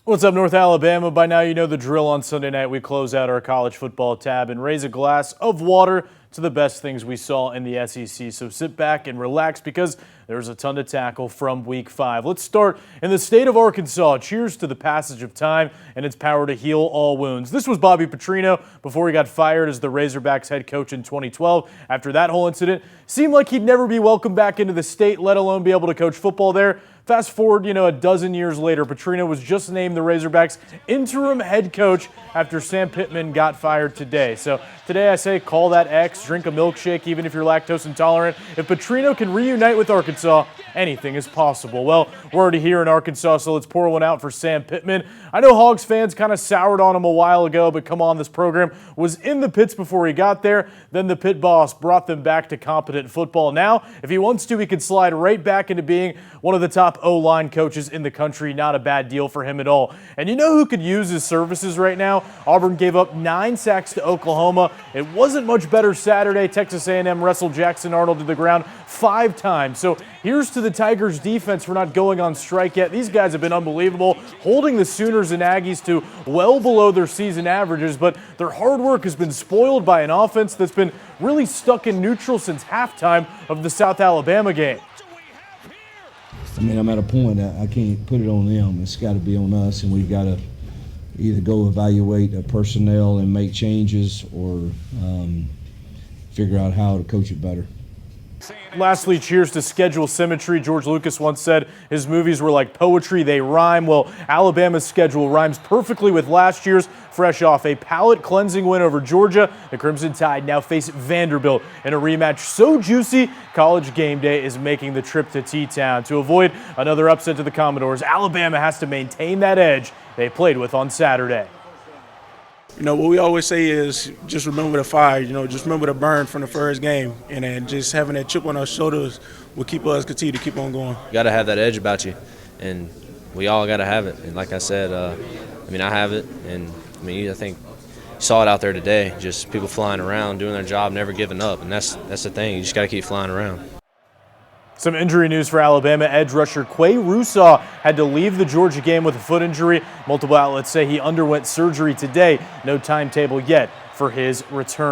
What's up, North Alabama? By now you know the drill. On Sunday night, we close out our college football tab and raise a glass of water to the best things we saw in the SEC. So sit back and relax because there's a ton to tackle from Week 5. Let's start in the state of Arkansas. Cheers to the passage of time and its power to heal all wounds. This was Bobby Petrino before he got fired as the Razorbacks head coach in 2012. After that whole incident, seemed like he'd never be welcomed back into the state, let alone be able to coach football there. Fast forward, a dozen years later, Petrino was just named the Razorbacks interim head coach after Sam Pittman got fired today. So today I say call that X, drink a milkshake even if you're lactose intolerant. If Petrino can reunite with Arkansas, anything is possible. Well, we're already here in Arkansas, so let's pour one out for Sam Pittman. I know Hogs fans kind of soured on him a while ago, but come on, this program was in the pits before he got there. Then the pit boss brought them back to competent football. Now, if he wants to, he can slide right back into being one of the top O-line coaches in the country. Not a bad deal for him at all. And you know who could use his services right now? Auburn gave up 9 sacks to Oklahoma. It wasn't much better Saturday. Texas A&M wrestled Jackson Arnold to the ground 5 times. So here's to the Tigers defense for not going on strike yet. These guys have been unbelievable, holding the Sooners and Aggies to well below their season averages, but their hard work has been spoiled by an offense that's been really stuck in neutral since halftime of the South Alabama game. I mean, I'm at a point that I can't put it on them. It's got to be on us, and we've got to either go evaluate personnel and make changes or figure out how to coach it better. Lastly, cheers to schedule symmetry. George Lucas once said his movies were like poetry, they rhyme. Well, Alabama's schedule rhymes perfectly with last year's. Fresh off a palate-cleansing win over Georgia, the Crimson Tide now face Vanderbilt in a rematch so juicy, College Game Day is making the trip to T-Town. To avoid another upset to the Commodores, Alabama has to maintain that edge they played with on Saturday. What we always say is just remember the fire, just remember the burn from the first game. And then just having that chip on our shoulders will keep us continue to keep on going. You got to have that edge about you, and we all got to have it. And like I said, I have it, and I think you saw it out there today, just people flying around, doing their job, never giving up. And that's the thing. You just got to keep flying around. Some injury news for Alabama. Edge rusher Quay Rusaw had to leave the Georgia game with a foot injury. Multiple outlets say he underwent surgery today. No timetable yet for his return.